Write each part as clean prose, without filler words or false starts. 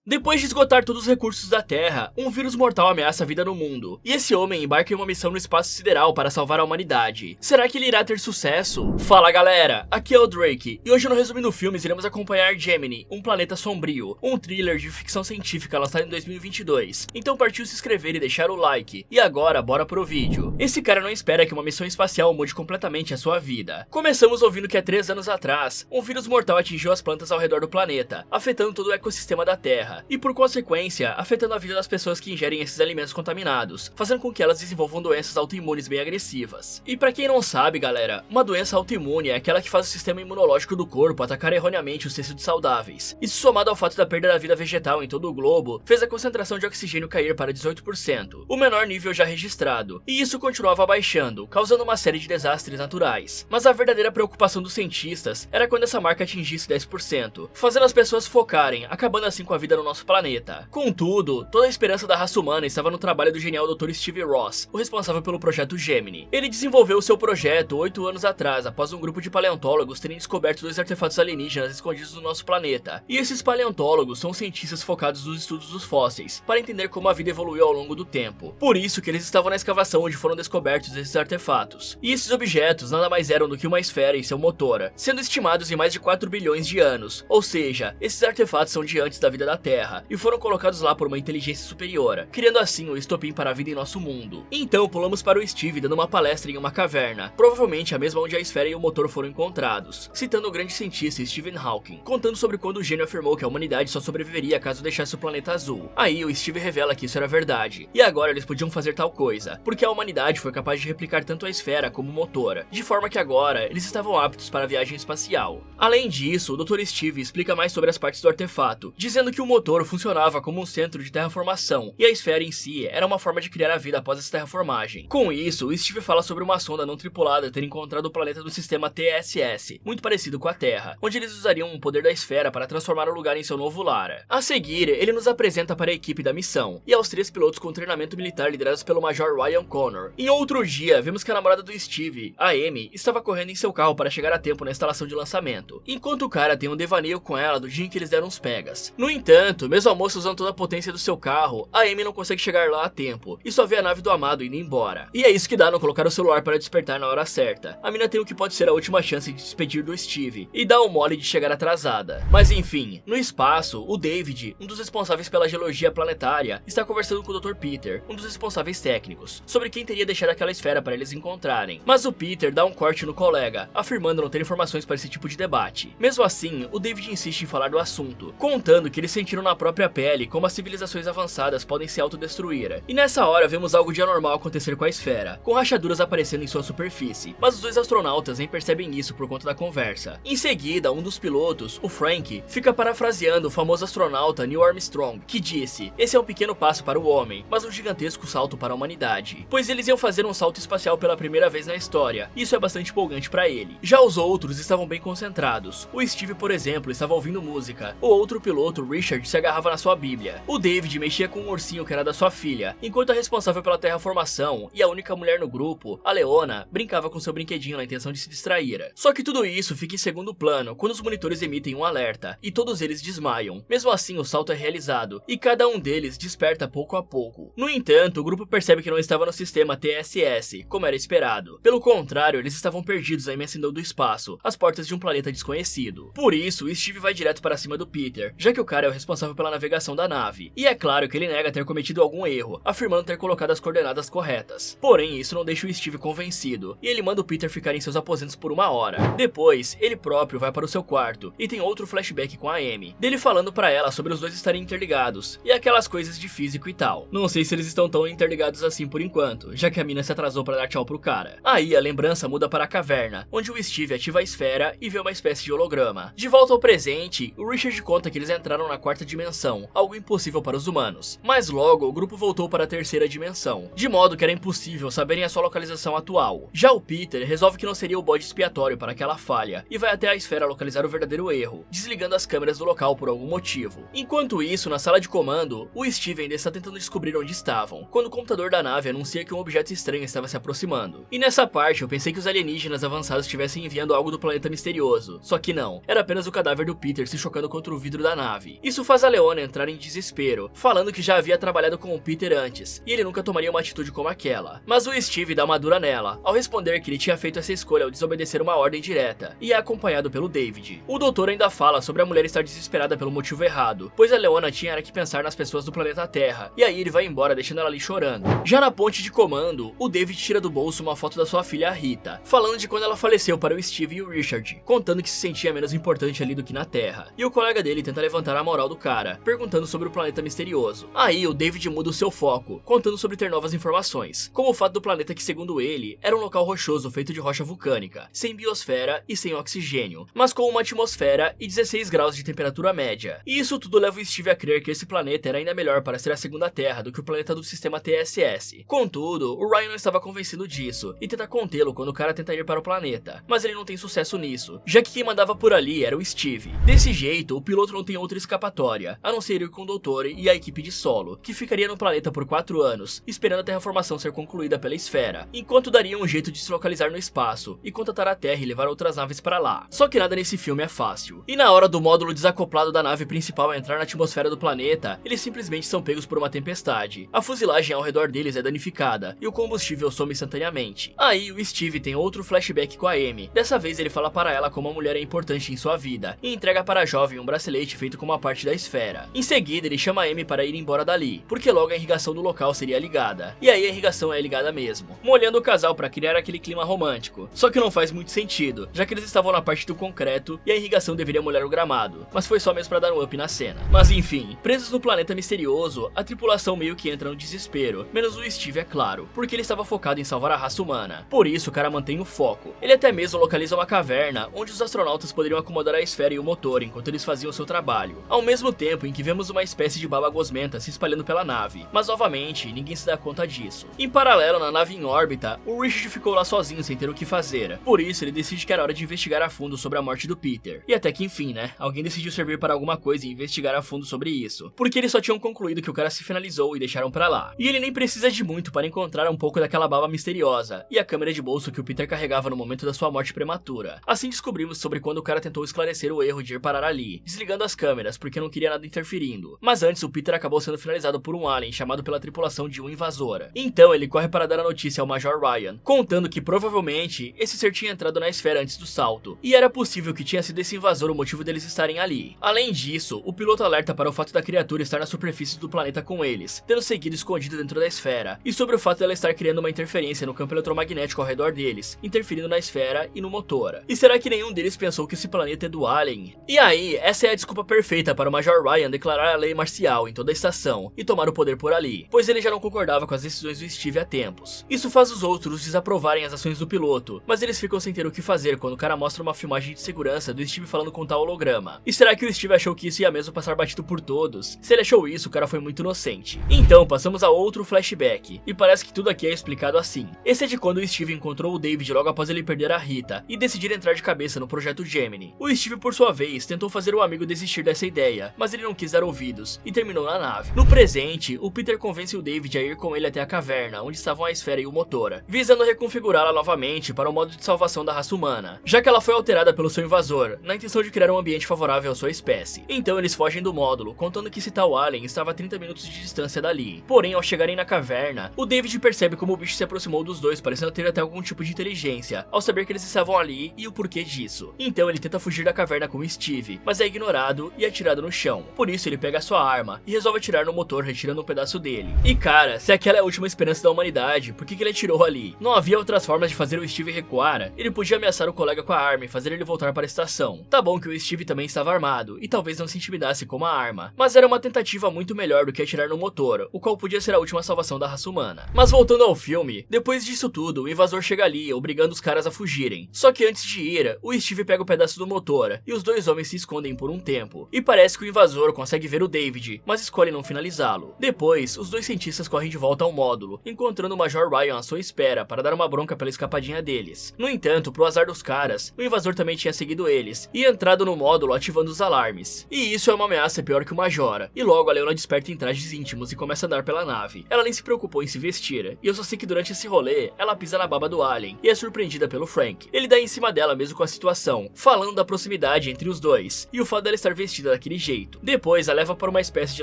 Depois de esgotar todos os recursos da Terra, um vírus mortal ameaça a vida no mundo, e esse homem embarca em uma missão no espaço sideral para salvar a humanidade. Será que ele irá ter sucesso? Fala galera, aqui é o Drake, e hoje no Resumindo Filmes iremos acompanhar Gemini, um planeta sombrio, um thriller de ficção científica lançado em 2022. Então partiu se inscrever e deixar o like, e agora bora pro vídeo. Esse cara não espera que uma missão espacial mude completamente a sua vida. Começamos ouvindo que há 3 anos atrás, um vírus mortal atingiu as plantas ao redor do planeta, afetando todo o ecossistema da Terra. E por consequência, afetando a vida das pessoas que ingerem esses alimentos contaminados, fazendo com que elas desenvolvam doenças autoimunes bem agressivas. E pra quem não sabe, galera, uma doença autoimune é aquela que faz o sistema imunológico do corpo atacar erroneamente os tecidos saudáveis. Isso somado ao fato da perda da vida vegetal em todo o globo, fez a concentração de oxigênio cair para 18%, o menor nível já registrado, e isso continuava baixando, causando uma série de desastres naturais. Mas a verdadeira preocupação dos cientistas era quando essa marca atingisse 10%, fazendo as pessoas focarem, acabando assim com a vida no nosso planeta. Contudo, toda a esperança da raça humana estava no trabalho do genial Dr. Steve Ross, o responsável pelo projeto Gemini. Ele desenvolveu seu projeto 8 anos atrás, após um grupo de paleontólogos terem descoberto 2 artefatos alienígenas escondidos no nosso planeta. E esses paleontólogos são cientistas focados nos estudos dos fósseis, para entender como a vida evoluiu ao longo do tempo. Por isso que eles estavam na escavação onde foram descobertos esses artefatos. E esses objetos nada mais eram do que uma esfera e seu motor, sendo estimados em mais de 4 bilhões de anos. Ou seja, esses artefatos são de antes da vida da Terra, e foram colocados lá por uma inteligência superior, criando assim o estopim para a vida em nosso mundo. Então pulamos para o Steve dando uma palestra em uma caverna, provavelmente a mesma onde a esfera e o motor foram encontrados, citando o grande cientista Stephen Hawking, contando sobre quando o gênio afirmou que a humanidade só sobreviveria caso deixasse o planeta azul. Aí o Steve revela que isso era verdade, e agora eles podiam fazer tal coisa, porque a humanidade foi capaz de replicar tanto a esfera como o motor, de forma que agora eles estavam aptos para a viagem espacial. Além disso, o Dr. Steve explica mais sobre as partes do artefato, dizendo que o motor funcionava como um centro de terraformação, e a esfera em si era uma forma de criar a vida após essa terraformagem. Com isso, o Steve fala sobre uma sonda não tripulada ter encontrado o planeta do sistema TSS, muito parecido com a Terra, onde eles usariam o poder da esfera para transformar o lugar em seu novo lar. A seguir, ele nos apresenta para a equipe da missão, e aos 3 pilotos com treinamento militar liderados pelo Major Ryan Connor. Em outro dia, vemos que a namorada do Steve, a Amy, estava correndo em seu carro para chegar a tempo na instalação de lançamento, enquanto o cara tem um devaneio com ela do dia em que eles deram uns pegas. No entanto, mesmo a moça usando toda a potência do seu carro, a Amy não consegue chegar lá a tempo, e só vê a nave do amado indo embora. E é isso que dá não colocar o celular para despertar na hora certa. A mina tem o que pode ser a última chance de despedir do Steve, e dá um mole de chegar atrasada. Mas enfim, no espaço, o David, um dos responsáveis pela geologia planetária, está conversando com o Dr. Peter, um dos responsáveis técnicos, sobre quem teria deixado aquela esfera para eles encontrarem. Mas o Peter dá um corte no colega, afirmando não ter informações para esse tipo de debate. Mesmo assim, o David insiste em falar do assunto, contando que eles sentiram na própria pele como as civilizações avançadas podem se autodestruir. E nessa hora vemos algo de anormal acontecer com a esfera, com rachaduras aparecendo em sua superfície, mas os 2 astronautas nem percebem isso por conta da conversa. Em seguida, um dos pilotos, o Frank, fica parafraseando o famoso astronauta Neil Armstrong, que disse: "Esse é um pequeno passo para o homem, mas um gigantesco salto para a humanidade", pois eles iam fazer um salto espacial pela primeira vez na história. Isso é bastante empolgante para ele. Já os outros estavam bem concentrados. O Steve, por exemplo, estava ouvindo música. O outro piloto, Richard, se agarrava na sua Bíblia. O David mexia com um ursinho que era da sua filha, enquanto a responsável pela terraformação e a única mulher no grupo, a Leona, brincava com seu brinquedinho na intenção de se distrair. Só que tudo isso fica em segundo plano quando os monitores emitem um alerta, e todos eles desmaiam. Mesmo assim, o salto é realizado, e cada um deles desperta pouco a pouco. No entanto, o grupo percebe que não estava no sistema TSS, como era esperado. Pelo contrário, eles estavam perdidos na imensidão do espaço, às portas de um planeta desconhecido. Por isso, Steve vai direto para cima do Peter, já que o cara é o responsável pela navegação da nave. E é claro que ele nega ter cometido algum erro, afirmando ter colocado as coordenadas corretas. Porém, isso não deixa o Steve convencido, e ele manda o Peter ficar em seus aposentos por 1 hora. Depois, ele próprio vai para o seu quarto, e tem outro flashback com a Amy, dele falando para ela sobre os 2 estarem interligados, e aquelas coisas de físico e tal. Não sei se eles estão tão interligados assim por enquanto, já que a mina se atrasou para dar tchau pro cara. Aí a lembrança muda para a caverna, onde o Steve ativa a esfera e vê uma espécie de holograma. De volta ao presente, o Richard conta que eles entraram na 4ª dimensão, algo impossível para os humanos. Mas logo, o grupo voltou para a 3ª dimensão, de modo que era impossível saberem a sua localização atual. Já o Peter resolve que não seria o bode expiatório para aquela falha, e vai até a esfera localizar o verdadeiro erro, desligando as câmeras do local por algum motivo. Enquanto isso, na sala de comando, o Steve ainda está tentando descobrir onde estavam, quando o computador da nave anuncia que um objeto estranho estava se aproximando. E nessa parte eu pensei que os alienígenas avançados estivessem enviando algo do planeta misterioso, só que não, era apenas o cadáver do Peter se chocando contra o vidro da nave. Isso faz faz a Leona entrar em desespero, falando que já havia trabalhado com o Peter antes, e ele nunca tomaria uma atitude como aquela. Mas o Steve dá uma dura nela, ao responder que ele tinha feito essa escolha ao desobedecer uma ordem direta, e é acompanhado pelo David. O doutor ainda fala sobre a mulher estar desesperada pelo motivo errado, pois a Leona tinha que pensar nas pessoas do planeta Terra, e aí ele vai embora deixando ela ali chorando. Já na ponte de comando, o David tira do bolso uma foto da sua filha Rita, falando de quando ela faleceu para o Steve e o Richard, contando que se sentia menos importante ali do que na Terra. E o colega dele tenta levantar a moral do cara, perguntando sobre o planeta misterioso. Aí o David muda o seu foco, contando sobre ter novas informações, como o fato do planeta que, segundo ele, era um local rochoso feito de rocha vulcânica, sem biosfera e sem oxigênio, mas com uma atmosfera e 16 graus de temperatura média. E isso tudo leva o Steve a crer que esse planeta era ainda melhor para ser a segunda Terra do que o planeta do sistema TSS. Contudo, o Ryan não estava convencido disso e tenta contê-lo quando o cara tenta ir para o planeta, mas ele não tem sucesso nisso, já que quem mandava por ali era o Steve. Desse jeito, o piloto não tem outra escapatória, a não ser ir com o doutor e a equipe de solo, que ficaria no planeta por 4 anos, esperando a terraformação ser concluída pela esfera, enquanto daria um jeito de se localizar no espaço e contatar a Terra e levar outras naves para lá. Só que nada nesse filme é fácil. E na hora do módulo desacoplado da nave principal entrar na atmosfera do planeta, eles simplesmente são pegos por uma tempestade. A fuzilagem ao redor deles é danificada e o combustível some instantaneamente. Aí o Steve tem outro flashback com a Amy. Dessa vez ele fala para ela como a mulher é importante em sua vida e entrega para a jovem um bracelete feito com uma parte da esfera. Em seguida ele chama a Amy para ir embora dali, porque logo a irrigação do local seria ligada. E aí a irrigação é ligada mesmo, molhando o casal para criar aquele clima romântico. Só que não faz muito sentido, já que eles estavam na parte do concreto e a irrigação deveria molhar o gramado, mas foi só mesmo para dar um up na cena. Mas enfim, presos no planeta misterioso, a tripulação meio que entra no desespero, menos o Steve, é claro, porque ele estava focado em salvar a raça humana. Por isso o cara mantém o foco. Ele até mesmo localiza uma caverna onde os astronautas poderiam acomodar a esfera e o motor enquanto eles faziam seu trabalho, ao mesmo tempo em que vemos uma espécie de baba gosmenta se espalhando pela nave, mas novamente ninguém se dá conta disso. Em paralelo, na nave em órbita, o Richard ficou lá sozinho sem ter o que fazer, por isso ele decide que era hora de investigar a fundo sobre a morte do Peter. E até que enfim, né, alguém decidiu servir para alguma coisa e investigar a fundo sobre isso, porque eles só tinham concluído que o cara se finalizou e deixaram pra lá. E ele nem precisa de muito para encontrar um pouco daquela baba misteriosa e a câmera de bolso que o Peter carregava no momento da sua morte prematura. Assim descobrimos sobre quando o cara tentou esclarecer o erro de ir parar ali, desligando as câmeras porque não queria nada interferindo. Mas antes o Peter acabou sendo finalizado por um alien chamado pela tripulação de um invasor. Então ele corre para dar a notícia ao Major Ryan, contando que provavelmente esse ser tinha entrado na esfera antes do salto, e era possível que tinha sido esse invasor o motivo deles estarem ali. Além disso, o piloto alerta para o fato da criatura estar na superfície do planeta com eles, tendo seguido escondido dentro da esfera, e sobre o fato dela estar criando uma interferência no campo eletromagnético ao redor deles, interferindo na esfera e no motor. E será que nenhum deles pensou que esse planeta é do alien? E aí, essa é a desculpa perfeita para o Major Ryan declarar a lei marcial em toda a estação e tomar o poder por ali, pois ele já não concordava com as decisões do Steve há tempos. Isso faz os outros desaprovarem as ações do piloto, mas eles ficam sem ter o que fazer quando o cara mostra uma filmagem de segurança do Steve falando com tal holograma. E será que o Steve achou que isso ia mesmo passar batido por todos? Se ele achou isso, o cara foi muito inocente. Então, passamos a outro flashback, e parece que tudo aqui é explicado assim. Esse é de quando o Steve encontrou o David logo após ele perder a Rita, e decidir entrar de cabeça no projeto Gemini. O Steve, por sua vez, tentou fazer o amigo desistir dessa ideia, mas ele não quis dar ouvidos, e terminou na nave. No presente, o Peter convence o David a ir com ele até a caverna, onde estavam a esfera e o motor, visando reconfigurá-la novamente para o modo de salvação da raça humana, já que ela foi alterada pelo seu invasor, na intenção de criar um ambiente favorável à sua espécie. Então eles fogem do módulo, contando que esse tal alien estava a 30 minutos de distância dali. Porém, ao chegarem na caverna, o David percebe como o bicho se aproximou dos dois, parecendo ter até algum tipo de inteligência, ao saber que eles estavam ali e o porquê disso. Então ele tenta fugir da caverna com o Steve, mas é ignorado e atirado no chão. Por isso ele pega a sua arma e resolve atirar no motor, retirando um pedaço dele. E cara, se aquela é a última esperança da humanidade, por que ele atirou ali? Não havia outras formas de fazer o Steve recuar? Ele podia ameaçar o colega com a arma e fazer ele voltar para a estação. Tá bom que o Steve também estava armado e talvez não se intimidasse com a arma, mas era uma tentativa muito melhor do que atirar no motor, o qual podia ser a última salvação da raça humana. Mas voltando ao filme, depois disso tudo, o invasor chega ali, obrigando os caras a fugirem. Só que antes de ir, o Steve pega o pedaço do motor e os dois homens se escondem por um tempo. E parece que o invasor consegue ver o David, mas escolhe não finalizá-lo. Depois, os dois cientistas correm de volta ao módulo, encontrando o Major Ryan à sua espera para dar uma bronca pela escapadinha deles. No entanto, pro azar dos caras, o invasor também tinha seguido eles e entrado no módulo ativando os alarmes. E isso é uma ameaça pior que o Majora. E logo a Leona desperta em trajes íntimos e começa a andar pela nave. Ela nem se preocupou em se vestir, e eu só sei que durante esse rolê, ela pisa na baba do alien e é surpreendida pelo Frank. Ele dá em cima dela mesmo com a situação, falando da proximidade entre os dois e o fato dela estar vestida daquele jeito. jeito. Depois a leva para uma espécie de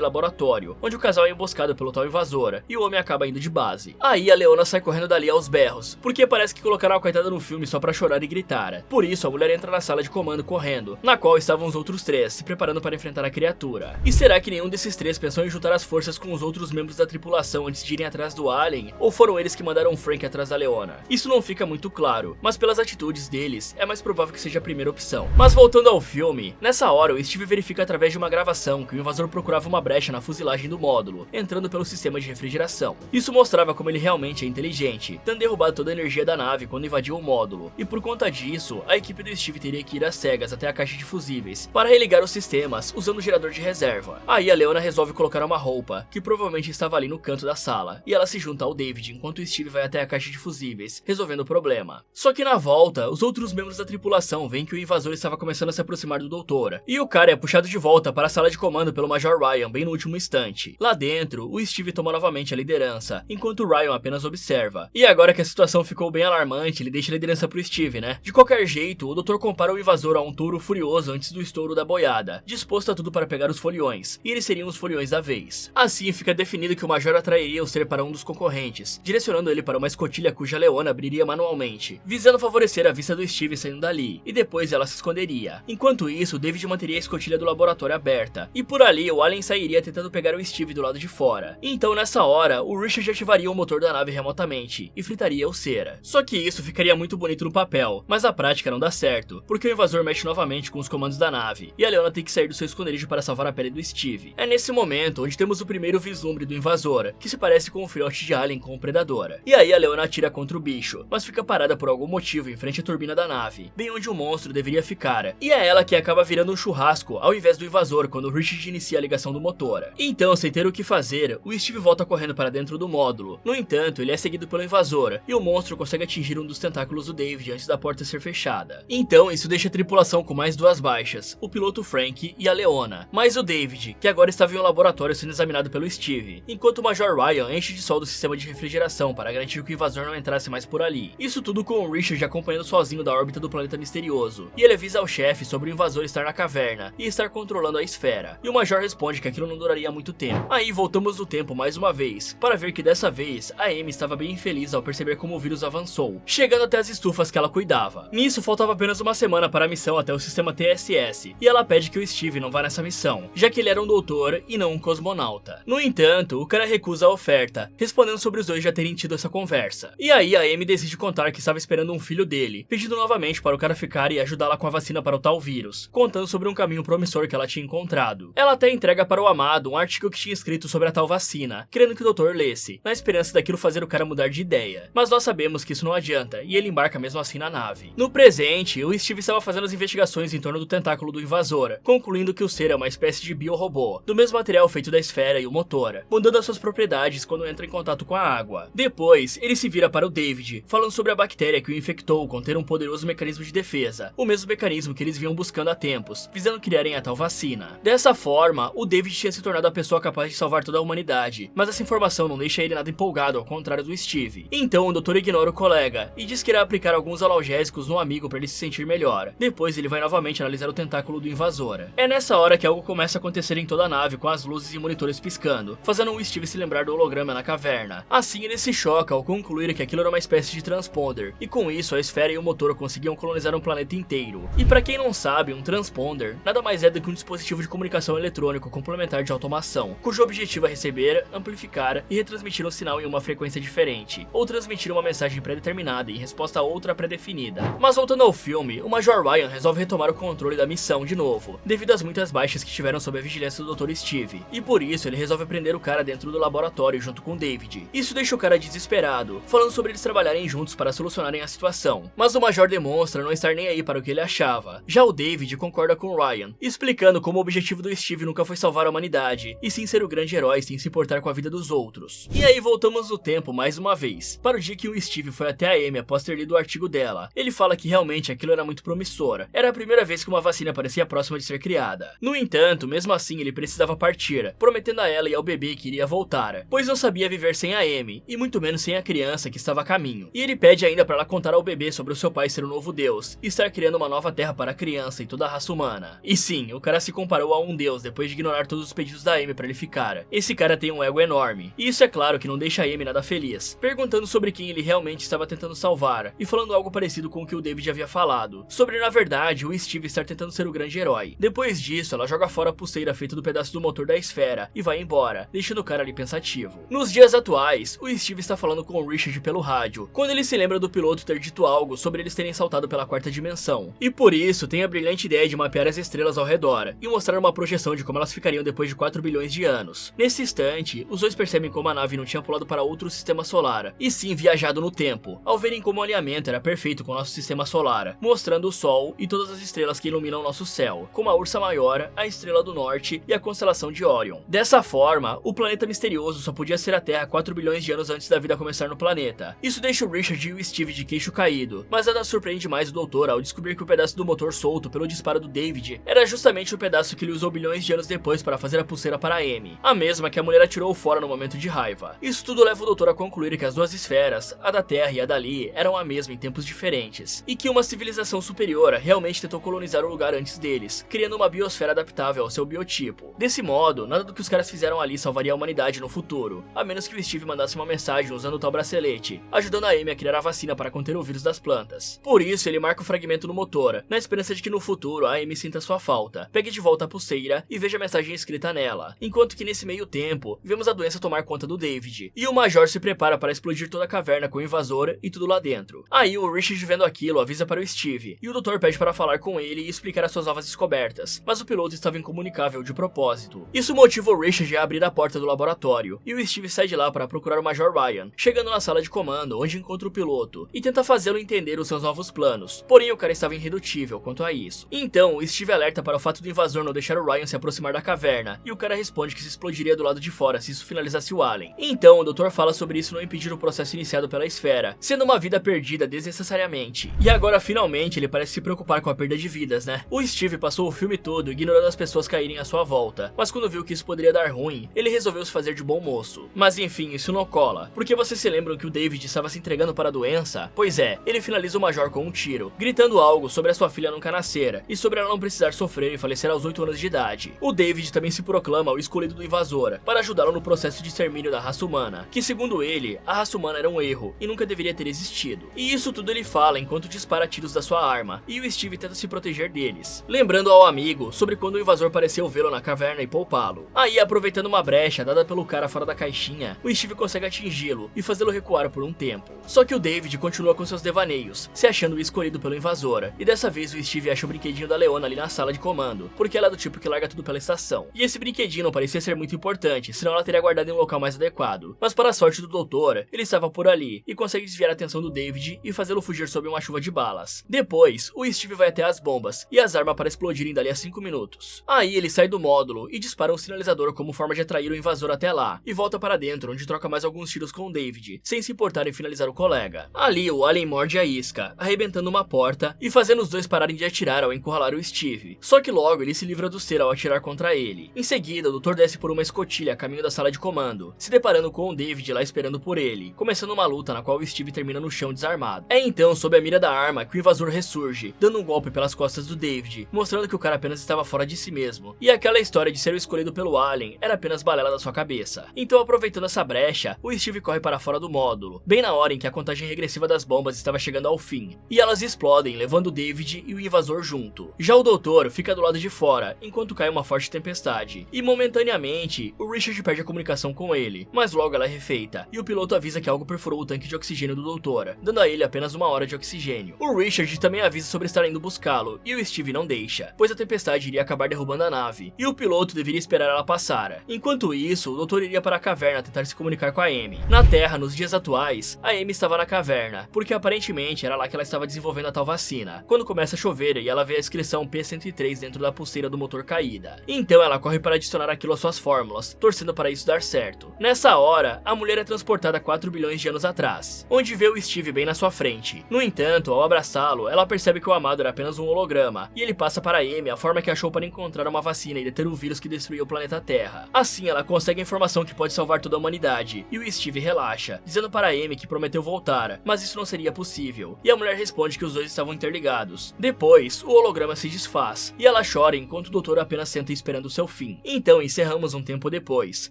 laboratório, onde o casal é emboscado pelo tal invasora, e o homem acaba indo de base. Aí a Leona sai correndo dali aos berros, porque parece que colocaram a coitada no filme só pra chorar e gritar. Por isso a mulher entra na sala de comando correndo, na qual estavam os outros três, se preparando para enfrentar a criatura. E será que nenhum desses três pensou em juntar as forças com os outros membros da tripulação antes de irem atrás do alien, ou foram eles que mandaram o Frank atrás da Leona? Isso não fica muito claro, mas pelas atitudes deles, é mais provável que seja a primeira opção. Mas voltando ao filme, nessa hora o Steve verifica através de uma gravação que o invasor procurava uma brecha na fuselagem do módulo, entrando pelo sistema de refrigeração. Isso mostrava como ele realmente é inteligente, tendo derrubado toda a energia da nave quando invadiu o módulo, e por conta disso, a equipe do Steve teria que ir às cegas até a caixa de fusíveis, para religar os sistemas usando o gerador de reserva. Aí a Leona resolve colocar uma roupa, que provavelmente estava ali no canto da sala, e ela se junta ao David enquanto o Steve vai até a caixa de fusíveis, resolvendo o problema. Só que na volta, os outros membros da tripulação veem que o invasor estava começando a se aproximar do doutor, e o cara é puxado de volta para a sala de comando pelo Major Ryan bem no último instante. Lá dentro, o Steve toma novamente a liderança, enquanto o Ryan apenas observa. E agora que a situação ficou bem alarmante, ele deixa a liderança pro Steve, né? De qualquer jeito, o doutor compara o invasor a um touro furioso antes do estouro da boiada, disposto a tudo para pegar os foliões, e eles seriam os foliões da vez. Assim fica definido que o Major atrairia o ser para um dos concorrentes, direcionando ele para uma escotilha cuja Leona abriria manualmente, visando favorecer a vista do Steve saindo dali, e depois ela se esconderia. Enquanto isso, David manteria a escotilha do laboratório aberta, e por ali o alien sairia tentando pegar o Steve do lado de fora. Então nessa hora, o Richard ativaria o motor da nave remotamente, e fritaria o Cera. Só que isso ficaria muito bonito no papel, mas a prática não dá certo, porque o invasor mexe novamente com os comandos da nave, e a Leona tem que sair do seu esconderijo para salvar a pele do Steve. É nesse momento onde temos o primeiro vislumbre do invasor, que se parece com um filhote de alien com o predador. E aí a Leona atira contra o bicho, mas fica parada por algum motivo em frente à turbina da nave, bem onde o monstro deveria ficar. E é ela que acaba virando um churrasco ao invés do invasor quando o Richard inicia a ligação do motor. Então, sem ter o que fazer, o Steve volta correndo para dentro do módulo. No entanto, ele é seguido pelo invasor, e o monstro consegue atingir um dos tentáculos do David antes da porta ser fechada. Então, isso deixa a tripulação com mais duas baixas, o piloto Frank e a Leona, mais o David, que agora estava em um laboratório sendo examinado pelo Steve, enquanto o Major Ryan enche de sol do sistema de refrigeração para garantir que o invasor não entrasse mais por ali. Isso tudo com o Richard acompanhando sozinho da órbita do planeta misterioso, e ele avisa ao chefe sobre o invasor estar na caverna e estar controlando a esfera, e o Major responde que aquilo não duraria muito tempo. Aí voltamos no tempo mais uma vez, para ver que dessa vez a Amy estava bem infeliz ao perceber como o vírus avançou, chegando até as estufas que ela cuidava. Nisso faltava apenas uma semana para a missão até o sistema TSS, e ela pede que o Steve não vá nessa missão, já que ele era um doutor e não um cosmonauta. No entanto, o cara recusa a oferta, respondendo sobre os dois já terem tido essa conversa. E aí a Amy decide contar que estava esperando um filho dele, pedindo novamente para o cara ficar e ajudá-la com a vacina para o tal vírus, contando sobre um caminho promissor que ela tinha encontrado. Ela até entrega para o amado um artigo que tinha escrito sobre a tal vacina, querendo que o doutor lesse, na esperança daquilo fazer o cara mudar de ideia. Mas nós sabemos que isso não adianta, e ele embarca mesmo assim na nave. No presente, o Steve estava fazendo as investigações em torno do tentáculo do invasor, concluindo que o ser é uma espécie de biorobô, do mesmo material feito da esfera e o motor, mudando as suas propriedades quando entra em contato com a água. Depois, ele se vira para o David, falando sobre a bactéria que o infectou com ter um poderoso mecanismo de defesa, o mesmo mecanismo que eles vinham buscando há tempos, visando criarem a tal vacina. Dessa forma, o David tinha se tornado a pessoa capaz de salvar toda a humanidade, mas essa informação não deixa ele nada empolgado, ao contrário do Steve. Então o doutor ignora o colega, e diz que irá aplicar alguns analgésicos no amigo para ele se sentir melhor. Depois ele vai novamente analisar o tentáculo do invasor. É nessa hora que algo começa a acontecer em toda a nave, com as luzes e monitores piscando, fazendo o Steve se lembrar do holograma na caverna. Assim ele se choca ao concluir que aquilo era uma espécie de transponder, e com isso a esfera e o motor conseguiam colonizar um planeta inteiro. E para quem não sabe, um transponder nada mais é do que um dispositivo de comunicação eletrônico complementar de automação, cujo objetivo é receber, amplificar e retransmitir um sinal em uma frequência diferente, ou transmitir uma mensagem pré-determinada em resposta a outra pré-definida. Mas voltando ao filme, o Major Ryan resolve retomar o controle da missão de novo, devido às muitas baixas que tiveram sob a vigilância do Dr. Steve, e por isso ele resolve prender o cara dentro do laboratório junto com David. Isso deixa o cara desesperado, falando sobre eles trabalharem juntos para solucionarem a situação, mas o Major demonstra não estar nem aí para o que ele achava. Já o David concorda com Ryan, explicando como o objetivo do Steve nunca foi salvar a humanidade, e sim ser o grande herói sem se importar com a vida dos outros. E aí voltamos no tempo mais uma vez, para o dia que o Steve foi até a Amy após ter lido o artigo dela. Ele fala que realmente aquilo era muito promissor, era a primeira vez que uma vacina parecia próxima de ser criada. No entanto, mesmo assim ele precisava partir, prometendo a ela e ao bebê que iria voltar, pois não sabia viver sem a Amy, e muito menos sem a criança que estava a caminho. E ele pede ainda para ela contar ao bebê sobre o seu pai ser o novo deus, e estar criando uma nova terra para a criança e toda a raça humana. E sim, o cara se compara comparou a um deus depois de ignorar todos os pedidos da Amy pra ele ficar. Esse cara tem um ego enorme, e isso é claro que não deixa a Amy nada feliz, perguntando sobre quem ele realmente estava tentando salvar, e falando algo parecido com o que o David havia falado, sobre na verdade o Steve estar tentando ser o grande herói. Depois disso, ela joga fora a pulseira feita do pedaço do motor da esfera, e vai embora, deixando o cara ali pensativo. Nos dias atuais, o Steve está falando com o Richard pelo rádio, quando ele se lembra do piloto ter dito algo sobre eles terem saltado pela quarta dimensão, e por isso tem a brilhante ideia de mapear as estrelas ao redor, e mostrar uma projeção de como elas ficariam depois de 4 bilhões de anos. Nesse instante, os dois percebem como a nave não tinha pulado para outro sistema solar, e sim viajado no tempo, ao verem como o alinhamento era perfeito com o nosso sistema solar, mostrando o Sol e todas as estrelas que iluminam nosso céu, como a Ursa Maior, a Estrela do Norte e a constelação de Orion. Dessa forma, o planeta misterioso só podia ser a Terra 4 bilhões de anos antes da vida começar no planeta. Isso deixa o Richard e o Steve de queixo caído, mas nada surpreende mais o doutor ao descobrir que o pedaço do motor solto pelo disparo do David era justamente o pedaço que ele usou bilhões de anos depois para fazer a pulseira para Amy, a mesma que a mulher atirou fora no momento de raiva. Isso tudo leva o doutor a concluir que as duas esferas, a da Terra e a dali, eram a mesma em tempos diferentes, e que uma civilização superior realmente tentou colonizar o lugar antes deles, criando uma biosfera adaptável ao seu biotipo. Desse modo, nada do que os caras fizeram ali salvaria a humanidade no futuro, a menos que o Steve mandasse uma mensagem usando o tal bracelete, ajudando a Amy a criar a vacina para conter o vírus das plantas. Por isso, ele marca o fragmento no motor, na esperança de que no futuro a Amy sinta sua falta, pegue de volta a pulseira e veja a mensagem escrita nela, enquanto que nesse meio tempo, vemos a doença tomar conta do David, e o Major se prepara para explodir toda a caverna com o invasor e tudo lá dentro. Aí o Richard, vendo aquilo, avisa para o Steve, e o doutor pede para falar com ele e explicar as suas novas descobertas, mas o piloto estava incomunicável de propósito. Isso motiva o Richard a abrir a porta do laboratório, e o Steve sai de lá para procurar o Major Ryan, chegando na sala de comando, onde encontra o piloto, e tenta fazê-lo entender os seus novos planos, porém o cara estava irredutível quanto a isso. Então, o Steve alerta para o fato do invasor não deixar o Ryan se aproximar da caverna, e o cara responde que se explodiria do lado de fora se isso finalizasse o Alien. Então, o doutor fala sobre isso não impedir o processo iniciado pela esfera, sendo uma vida perdida desnecessariamente. E agora, finalmente, ele parece se preocupar com a perda de vidas, né? O Steve passou o filme todo ignorando as pessoas caírem à sua volta, mas quando viu que isso poderia dar ruim, ele resolveu se fazer de bom moço. Mas enfim, isso não cola, porque vocês se lembram que o David estava se entregando para a doença? Pois é, ele finaliza o Major com um tiro, gritando algo sobre a sua filha nunca nascer, e sobre ela não precisar sofrer e falecer aos 8 anos de idade. O David também se proclama o escolhido do invasor, para ajudá-lo no processo de extermínio da raça humana, que segundo ele, a raça humana era um erro, e nunca deveria ter existido. E isso tudo ele fala enquanto dispara tiros da sua arma, e o Steve tenta se proteger deles, lembrando ao amigo sobre quando o invasor pareceu vê-lo na caverna e poupá-lo. Aí, aproveitando uma brecha dada pelo cara fora da caixinha, o Steve consegue atingi-lo e fazê-lo recuar por um tempo. Só que o David continua com seus devaneios, se achando o escolhido pelo invasor, e dessa vez o Steve acha o brinquedinho da Leona ali na sala de comando, porque ela é do tipo que larga tudo pela estação. E esse brinquedinho não parecia ser muito importante, senão ela teria guardado em um local mais adequado. Mas para a sorte do doutor, ele estava por ali, e consegue desviar a atenção do David e fazê-lo fugir sob uma chuva de balas. Depois, o Steve vai até as bombas, e as armas para explodirem dali a 5 minutos. Aí ele sai do módulo e dispara um sinalizador como forma de atrair o invasor até lá, e volta para dentro, onde troca mais alguns tiros com o David, sem se importar em finalizar o colega. Ali, o Alien morde a isca, arrebentando uma porta e fazendo os dois pararem de atirar ao encurralar o Steve. Só que logo ele se livra do ser ao atirar contra ele. Em seguida, o doutor desce por uma escotilha a caminho da sala de comando, se deparando com o David lá esperando por ele, começando uma luta na qual o Steve termina no chão desarmado. É então, sob a mira da arma, que o invasor ressurge, dando um golpe pelas costas do David, mostrando que o cara apenas estava fora de si mesmo, e aquela história de ser o escolhido pelo Alien era apenas balela da sua cabeça. Então, aproveitando essa brecha, o Steve corre para fora do módulo, bem na hora em que a contagem regressiva das bombas estava chegando ao fim, e elas explodem, levando o David e o invasor junto. Já o doutor fica do lado de fora, enquanto cai uma forte tempestade, e momentaneamente, o Richard perde a comunicação com ele, mas logo ela é refeita, e o piloto avisa que algo perfurou o tanque de oxigênio do doutor, dando a ele apenas 1 hora de oxigênio. O Richard também avisa sobre estar indo buscá-lo, e o Steve não deixa, pois a tempestade iria acabar derrubando a nave, e o piloto deveria esperar ela passar. Enquanto isso, o doutor iria para a caverna tentar se comunicar com a Amy. Na Terra, nos dias atuais, a Amy estava na caverna, porque aparentemente era lá que ela estava desenvolvendo a tal vacina, quando começa a chover e ela vê a inscrição P103 dentro da pulseira do motor caída. Então ela corre para adicionar aquilo às suas fórmulas, torcendo para isso dar certo. Nessa hora, a mulher é transportada 4 bilhões de anos atrás, onde vê o Steve bem na sua frente. No entanto, ao abraçá-lo, ela percebe que o amado era apenas um holograma, e ele passa para a Amy a forma que achou para encontrar uma vacina e deter o vírus que destruiu o planeta Terra. Assim, ela consegue a informação que pode salvar toda a humanidade, e o Steve relaxa, dizendo para a Amy que prometeu voltar, mas isso não seria possível, e a mulher responde que os dois estavam interligados. Depois, o holograma se desfaz, e ela chora enquanto enquanto o doutor apenas senta esperando seu fim. Então encerramos um tempo depois,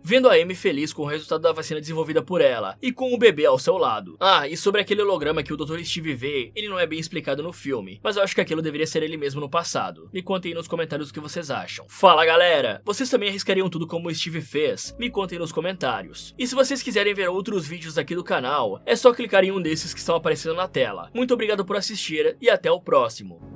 vendo a Amy feliz com o resultado da vacina desenvolvida por ela, e com o bebê ao seu lado. Ah, e sobre aquele holograma que o Dr. Steve vê, ele não é bem explicado no filme, mas eu acho que aquilo deveria ser ele mesmo no passado. Me contem aí nos comentários o que vocês acham. Fala galera, vocês também arriscariam tudo como o Steve fez? Me contem nos comentários. E se vocês quiserem ver outros vídeos aqui do canal, é só clicar em um desses que estão aparecendo na tela. Muito obrigado por assistir e até o próximo.